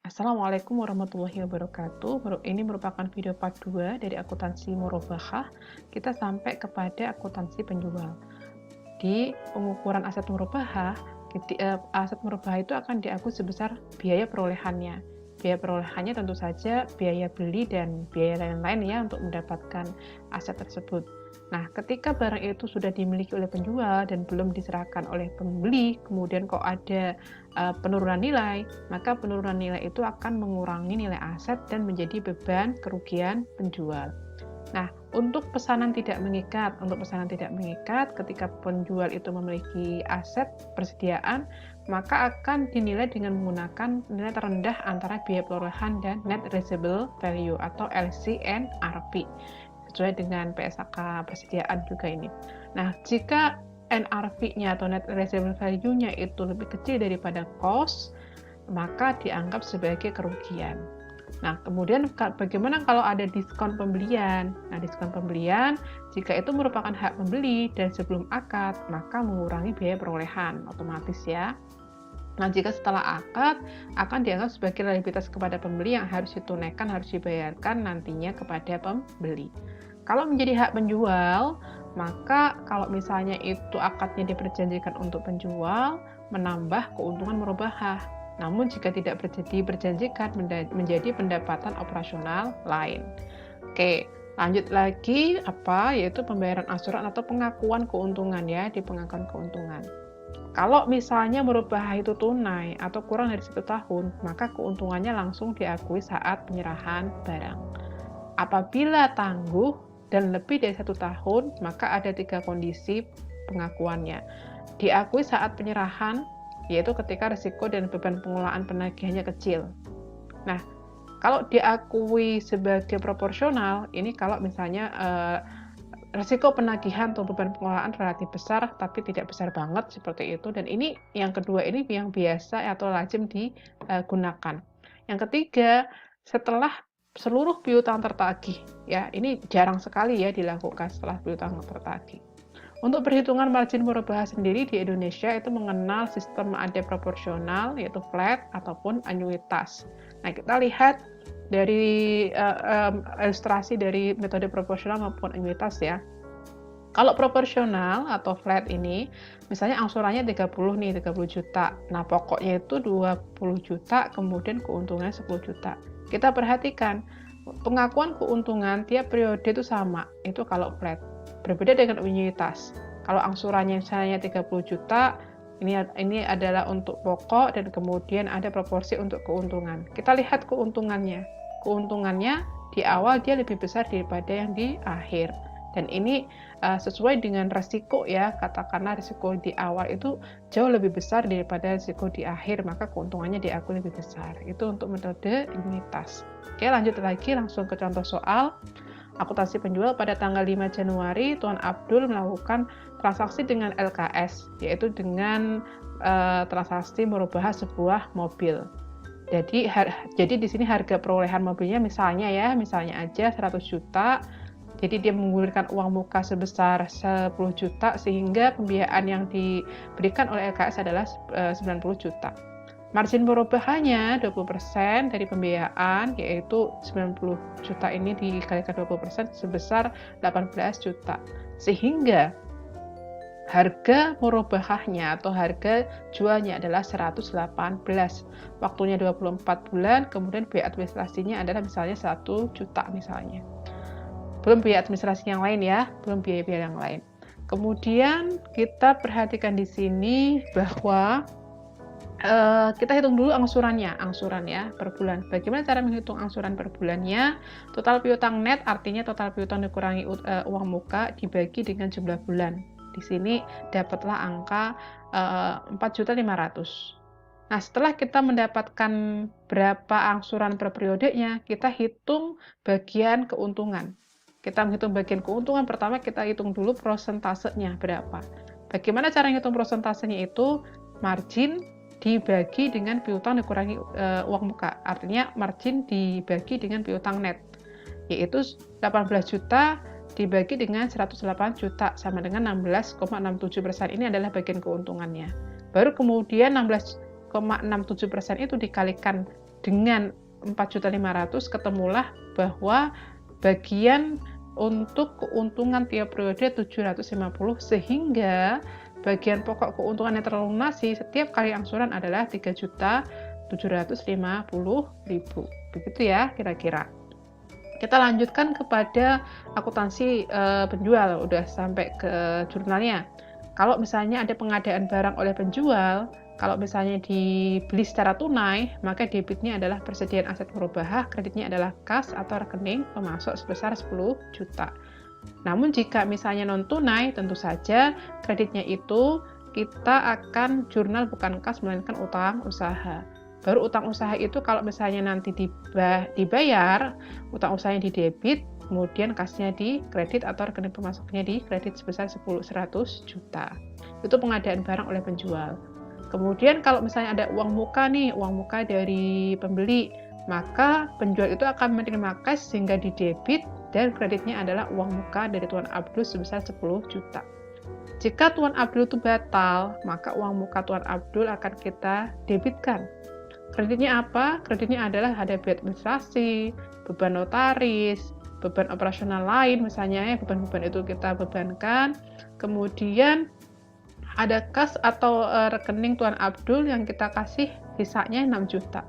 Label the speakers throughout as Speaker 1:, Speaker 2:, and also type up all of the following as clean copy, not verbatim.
Speaker 1: Assalamualaikum warahmatullahi wabarakatuh. Ini merupakan video part 2 dari akuntansi murabahah. Kita sampai kepada akuntansi penjual. Di pengukuran aset murabahah, aset murabahah itu akan diakui sebesar biaya perolehannya. Biaya perolehannya tentu saja biaya beli dan biaya lain-lain ya untuk mendapatkan aset tersebut. Nah, ketika barang itu sudah dimiliki oleh penjual dan belum diserahkan oleh pembeli, kemudian kok ada penurunan nilai, maka penurunan nilai itu akan mengurangi nilai aset dan menjadi beban kerugian penjual. Nah, untuk pesanan tidak mengikat, ketika penjual itu memiliki aset persediaan, maka akan dinilai dengan menggunakan nilai terendah antara biaya perolehan dan net realizable value atau LCNRV sesuai dengan PSAK persediaan juga ini. Nah, jika NRV-nya atau net realizable value-nya itu lebih kecil daripada cost, maka dianggap sebagai kerugian. Nah, kemudian bagaimana kalau ada diskon pembelian? Nah, diskon pembelian, jika itu merupakan hak pembeli dan sebelum akad, maka mengurangi biaya perolehan, otomatis ya. Nah, jika setelah akad, akan dianggap sebagai liabilitas kepada pembeli yang harus ditunaikan, harus dibayarkan nantinya kepada pembeli. Kalau menjadi hak penjual, maka kalau misalnya itu akadnya diperjanjikan untuk penjual, menambah keuntungan murabahah. Namun jika tidak diperjanjikan, menjadi pendapatan operasional lain. Oke, lanjut lagi yaitu pembayaran angsuran atau pengakuan keuntungan ya, di pengakuan keuntungan. Kalau misalnya murabahah itu tunai atau kurang dari 1 tahun, maka keuntungannya langsung diakui saat penyerahan barang. Apabila tangguh dan lebih dari 1 tahun, maka ada 3 kondisi pengakuannya. Diakui saat penyerahan, yaitu ketika risiko dan beban pengelolaan penagihannya kecil. Nah, kalau diakui sebagai proporsional, ini kalau misalnya risiko penagihan atau beban pengelolaan relatif besar, tapi tidak besar banget seperti itu. Dan ini yang kedua ini yang biasa atau lazim digunakan. Yang ketiga, setelah seluruh piutang tertagih, ya ini jarang sekali ya dilakukan setelah piutang tertagih. Untuk perhitungan margin murabahah sendiri di Indonesia itu mengenal sistem ada proporsional yaitu flat ataupun anuitas. Nah, kita lihat dari ilustrasi dari metode proporsional maupun anuitas ya. Kalau proporsional atau flat ini, misalnya angsurannya 30 juta. Nah, pokoknya itu 20 juta, kemudian keuntungannya 10 juta. Kita perhatikan, pengakuan keuntungan tiap periode itu sama, itu kalau flat. Berbeda dengan anuitas. Kalau angsurannya misalnya 30 juta, ini adalah untuk pokok dan kemudian ada proporsi untuk keuntungan. Kita lihat keuntungannya. Keuntungannya di awal dia lebih besar daripada yang di akhir. Dan ini sesuai dengan resiko ya, katakanlah risiko di awal itu jauh lebih besar daripada risiko di akhir, maka keuntungannya diakui lebih besar. Itu untuk metode anuitas. Oke, lanjut lagi langsung ke contoh soal. Akuntansi penjual pada tanggal 5 Januari, Tuan Abdul melakukan transaksi dengan LKS, yaitu dengan transaksi murabahah sebuah mobil. Jadi di sini harga perolehan mobilnya misalnya aja 100 juta. Jadi dia menggulirkan uang muka sebesar 10 juta sehingga pembiayaan yang diberikan oleh LKS adalah 90 juta. Margin murabahahnya 20% dari pembiayaan, yaitu 90 juta ini dikalikan 20% sebesar 18 juta. Sehingga harga murabahahnya atau harga jualnya adalah 118. Waktunya 24 bulan, kemudian biaya administrasinya adalah misalnya 1 juta misalnya. Belum biaya administrasi yang lain ya, belum biaya-biaya yang lain. Kemudian kita perhatikan di sini bahwa kita hitung dulu angsuran ya per bulan. Bagaimana cara menghitung angsuran per bulannya? Total piutang net artinya total piutang dikurangi uang muka dibagi dengan jumlah bulan. Di sini dapatlah angka 4.500.000. Nah, setelah kita mendapatkan berapa angsuran per periodenya, kita hitung bagian keuntungan. Kita menghitung bagian keuntungan, pertama kita hitung dulu prosentasenya berapa. Bagaimana cara menghitung prosentasenya itu? Margin dibagi dengan piutang dikurangi uang muka. Artinya margin dibagi dengan piutang net. Yaitu 18 juta dibagi dengan 108 juta sama dengan 16,67%. Ini adalah bagian keuntungannya. Baru kemudian 16,67% itu dikalikan dengan 4.500.000 ketemulah bahwa bagian untuk keuntungan tiap periode 750, sehingga bagian pokok keuntungan yang terlunasi setiap kali angsuran adalah 3.750.000. Begitu ya kira-kira. Kita lanjutkan kepada akuntansi penjual, udah sampai ke jurnalnya. Kalau misalnya ada pengadaan barang oleh penjual, kalau misalnya dibeli secara tunai, maka debitnya adalah persediaan aset murabahah, kreditnya adalah kas atau rekening pemasok sebesar 10 juta. Namun jika misalnya non tunai, tentu saja kreditnya itu kita akan jurnal bukan kas melainkan utang usaha. Baru utang usaha itu kalau misalnya nanti dibayar, utang usahanya di debit, kemudian kasnya di kredit atau rekening pemasoknya di kredit sebesar 100 juta. Itu pengadaan barang oleh penjual. Kemudian kalau misalnya ada uang muka nih, uang muka dari pembeli, maka penjual itu akan menerima cash sehingga di debit dan kreditnya adalah uang muka dari Tuan Abdul sebesar 10 juta. Jika Tuan Abdul itu batal, maka uang muka Tuan Abdul akan kita debitkan. Kreditnya apa? Kreditnya adalah ada biaya administrasi, beban notaris, beban operasional lain misalnya ya, beban-beban itu kita bebankan. Kemudian ada kas atau rekening Tuan Abdul yang kita kasih sisanya 6 juta.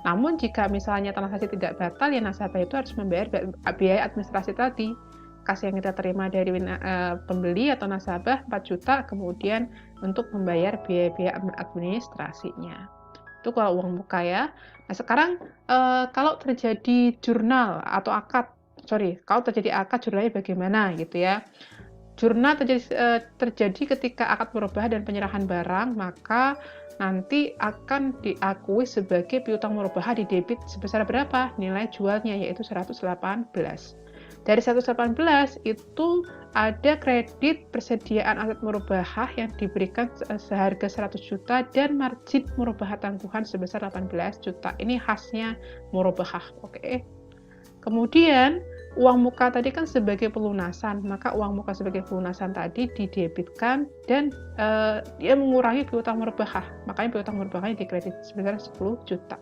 Speaker 1: Namun jika misalnya transaksi tidak batal, ya nasabah itu harus membayar biaya administrasi tadi. Kas yang kita terima dari pembeli atau nasabah 4 juta, kemudian untuk membayar biaya-biaya administrasinya. Itu kalau uang muka ya. Nah sekarang kalau terjadi jurnal atau akad, kalau terjadi akad jurnalnya bagaimana gitu ya. Jurnal terjadi ketika akad murabahah dan penyerahan barang, maka nanti akan diakui sebagai piutang murabahah di debit sebesar berapa? Nilai jualnya yaitu 118. Dari 118 itu ada kredit persediaan aset murabahah yang diberikan seharga 100 juta dan margin murabahah tangguhan sebesar 18 juta. Ini khasnya murabahah, oke. Kemudian uang muka tadi kan sebagai pelunasan, maka uang muka sebagai pelunasan tadi didebitkan dan dia mengurangi piutang murabahah. Makanya piutang murabahahnya dikredit sebesar 10 juta.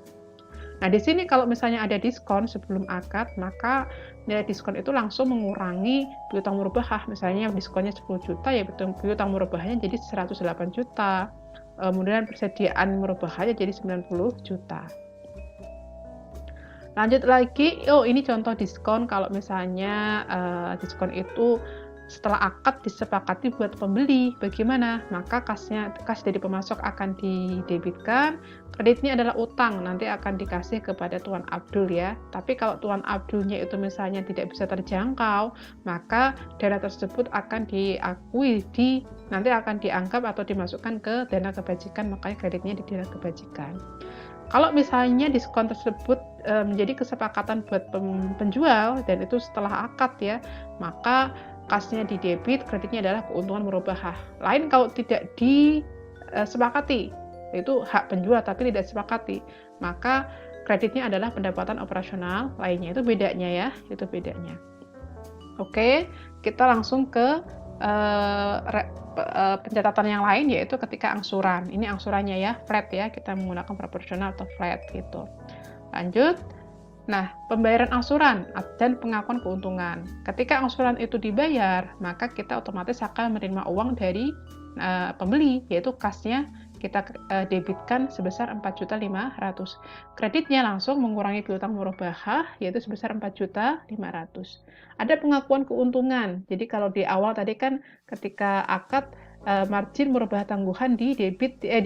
Speaker 1: Nah, di sini kalau misalnya ada diskon sebelum akad, maka nilai diskon itu langsung mengurangi piutang murabahah. Misalnya diskonnya 10 juta, ya piutang murabahahnya jadi 108 juta. Kemudian persediaan murabahahnya jadi 90 juta. Lanjut lagi, ini contoh diskon kalau misalnya diskon itu setelah akad disepakati buat pembeli, bagaimana? Maka kas dari pemasok akan didebitkan, kreditnya adalah utang, nanti akan dikasih kepada Tuan Abdul ya. Tapi kalau Tuan Abdulnya itu misalnya tidak bisa terjangkau, maka dana tersebut akan diakui nanti akan dianggap atau dimasukkan ke dana kebajikan, makanya kreditnya di dana kebajikan. Kalau misalnya diskon tersebut menjadi kesepakatan buat penjual dan itu setelah akad ya, maka kasnya di debit, kreditnya adalah keuntungan murabahah. Lain kalau tidak disepakati, itu hak penjual tapi tidak disepakati, maka kreditnya adalah pendapatan operasional lainnya. Itu bedanya ya, itu bedanya. Oke, kita langsung ke pencatatan yang lain, yaitu ketika angsuran. Ini angsurannya ya, flat ya, kita menggunakan proporsional atau flat gitu. Lanjut. Nah, pembayaran angsuran dan pengakuan keuntungan. Ketika angsuran itu dibayar, maka kita otomatis akan menerima uang dari pembeli, yaitu kasnya kita debitkan sebesar 4.500.000. Kreditnya langsung mengurangi piutang murabahah, yaitu sebesar 4.500.000. Ada pengakuan keuntungan. Jadi kalau di awal tadi kan ketika akad margin murabahah tangguhan di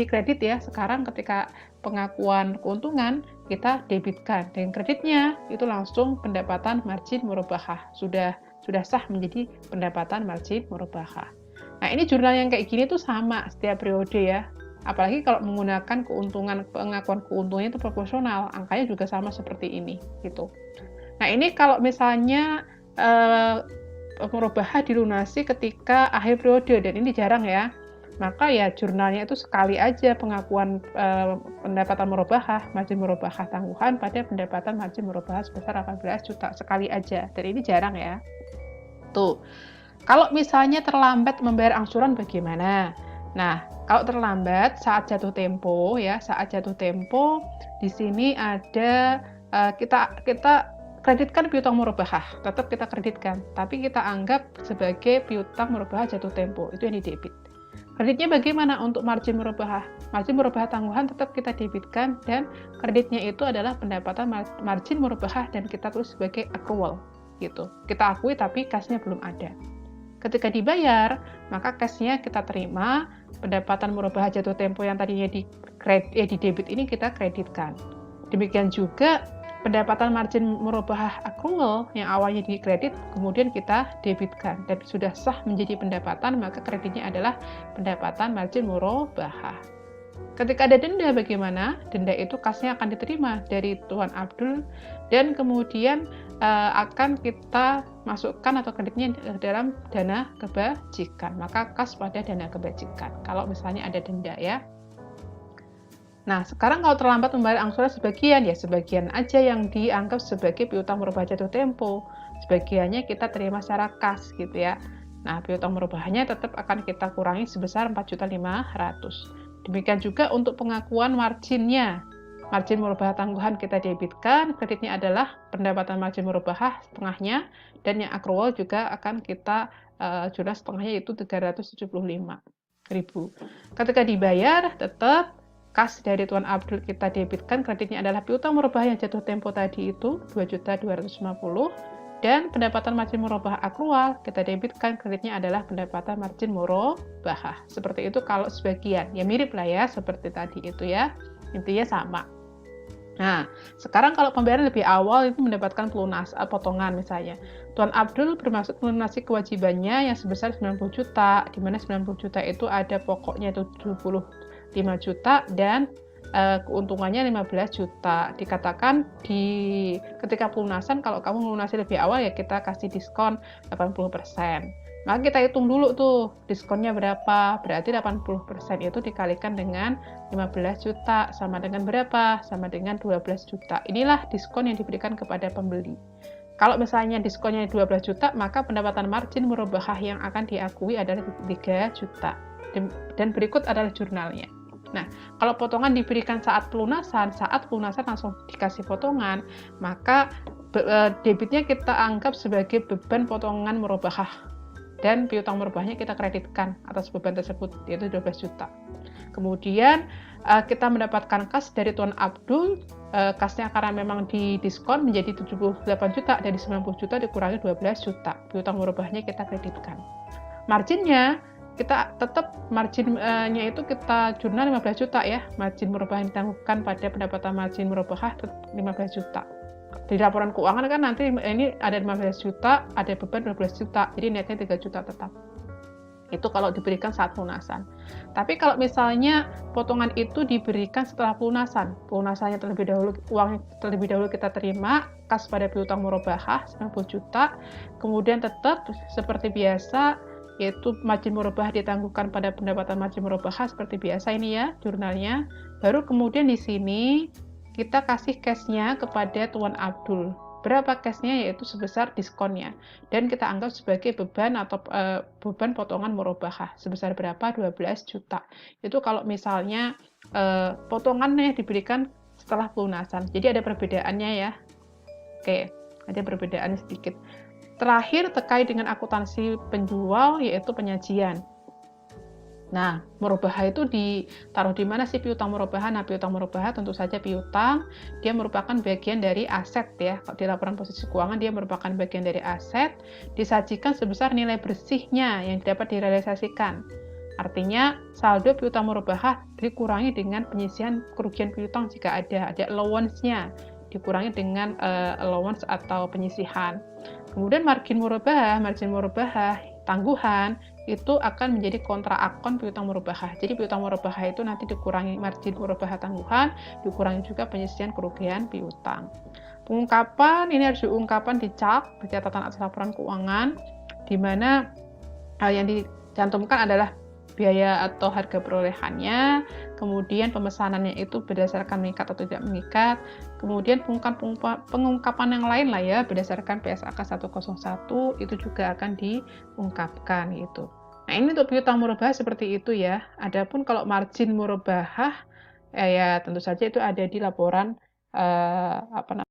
Speaker 1: kredit ya. Sekarang ketika pengakuan keuntungan kita debitkan dan kreditnya itu langsung pendapatan margin murabahah. Sudah sah menjadi pendapatan margin murabahah. Nah, ini jurnal yang kayak gini tuh sama setiap periode ya. Apalagi kalau menggunakan pengakuan keuntungannya itu proporsional, angkanya juga sama seperti ini gitu. Nah, ini kalau misalnya murabahah dilunasi ketika akhir periode dan ini jarang ya. Maka ya jurnalnya itu sekali aja pengakuan pendapatan murabahah, margin murabahah tangguhan pada pendapatan margin murabahah sebesar 18 juta sekali aja. Dan ini jarang ya. Tuh. Kalau misalnya terlambat membayar angsuran bagaimana? Nah, kalau terlambat saat jatuh tempo ya, saat jatuh tempo di sini ada kita kreditkan piutang murabahah, tetap kita kreditkan, tapi kita anggap sebagai piutang murabahah jatuh tempo, itu yang di-debit. Kreditnya bagaimana untuk margin murabahah? Margin murabahah tangguhan tetap kita debitkan dan kreditnya itu adalah pendapatan margin murabahah dan kita tulis sebagai accrual gitu. Kita akui tapi kas-nya belum ada. Ketika dibayar, maka cash-nya kita terima, pendapatan murabahah jatuh tempo yang tadinya di debit ini kita kreditkan. Demikian juga pendapatan margin murabahah accrual yang awalnya di kredit, kemudian kita debitkan dan sudah sah menjadi pendapatan, maka kreditnya adalah pendapatan margin murabahah. Ketika ada denda bagaimana? Denda itu kasnya akan diterima dari Tuan Abdul dan kemudian akan kita masukkan atau kreditnya dalam dana kebajikan. Maka kas pada dana kebajikan. Kalau misalnya ada denda ya. Nah, sekarang kalau terlambat membayar angsuran sebagian, ya sebagian aja yang dianggap sebagai piutang murabahah jatuh tempo. Sebagiannya kita terima secara kas gitu ya. Nah, piutang murabahahnya tetap akan kita kurangi sebesar 4.500.000. Demikian juga untuk pengakuan marginnya. Margin murabahah tangguhan kita debitkan, kreditnya adalah pendapatan margin murabahah setengahnya, dan yang accrual juga akan kita jumlah setengahnya yaitu 375.000. Ketika dibayar, tetap kas dari Tuan Abdul kita debitkan, kreditnya adalah piutang murabahah yang jatuh tempo tadi itu 2.250.000, dan pendapatan margin murabahah accrual kita debitkan, kreditnya adalah pendapatan margin murabahah. Seperti itu kalau sebagian, ya mirip lah ya seperti tadi itu ya, intinya sama. Nah, sekarang kalau pembayaran lebih awal itu mendapatkan pelunas potongan misalnya. Tuan Abdul bermaksud melunasi kewajibannya yang sebesar 90 juta, di mana 90 juta itu ada pokoknya itu 75 juta dan keuntungannya 15 juta. Dikatakan ketika pelunasan kalau kamu melunasi lebih awal ya kita kasih diskon 80%. Maka kita hitung dulu tuh diskonnya berapa, berarti 80% itu dikalikan dengan 15 juta, sama dengan berapa? Sama dengan 12 juta. Inilah diskon yang diberikan kepada pembeli. Kalau misalnya diskonnya 12 juta, maka pendapatan margin murabahah yang akan diakui adalah 3 juta. Dan berikut adalah jurnalnya. Nah, kalau potongan diberikan saat pelunasan langsung dikasih potongan, maka debitnya kita anggap sebagai beban potongan murabahah. Dan piutang murabahahnya kita kreditkan atas beban tersebut, yaitu 12 juta. Kemudian kita mendapatkan kas dari Tuan Abdul, kasnya karena memang didiskon menjadi 78 juta, dari 90 juta dikurangi 12 juta. Piutang murabahahnya kita kreditkan. Marginnya, kita tetap marginnya itu kita jurnal 15 juta ya. Margin murabahah yang ditangguhkan pada pendapatan margin murabahah 15 juta. Di laporan keuangan kan nanti ini ada 15 juta, ada beban 12 juta, jadi netnya 3 juta tetap. Itu kalau diberikan saat pelunasan. Tapi kalau misalnya potongan itu diberikan setelah pelunasan, pelunasannya terlebih dahulu, uang terlebih dahulu kita terima, kas pada piutang murabahah 90 juta, kemudian tetap seperti biasa, yaitu margin murabahah ditangguhkan pada pendapatan margin murabahah seperti biasa ini ya, jurnalnya. Baru kemudian di sini kita kasih cash-nya kepada Tuan Abdul. Berapa cash-nya? Yaitu sebesar diskonnya. Dan kita anggap sebagai beban atau beban potongan murabahah. Sebesar berapa? 12 juta. Itu kalau misalnya potongannya diberikan setelah pelunasan. Jadi ada perbedaannya ya. Oke, ada perbedaan sedikit. Terakhir terkait dengan akuntansi penjual yaitu penyajian. Nah, murabahah itu ditaruh di mana sih piutang murabahah? Nah, piutang murabahah tentu saja piutang, dia merupakan bagian dari aset ya. Di laporan posisi keuangan dia merupakan bagian dari aset, disajikan sebesar nilai bersihnya yang dapat direalisasikan. Artinya, saldo piutang murabahah dikurangi dengan penyisihan kerugian piutang jika ada allowance-nya, dikurangi dengan allowance atau penyisihan. Kemudian margin murabahah tangguhan itu akan menjadi kontra akon piutang murabahah. Jadi piutang murabahah itu nanti dikurangi margin murabahah tangguhan, dikurangi juga penyisihan kerugian piutang. Pengungkapan ini harus diungkapkan di CAP, catatan atas laporan keuangan, di mana yang dicantumkan adalah biaya atau harga perolehannya, kemudian pemesanannya itu berdasarkan mengikat atau tidak mengikat, kemudian pengungkapan yang lain lah ya, berdasarkan PSAK 101 itu juga akan diungkapkan gitu. Nah, ini untuk piutang murabahah seperti itu ya. Adapun kalau margin murabahah, ya tentu saja itu ada di laporan, apa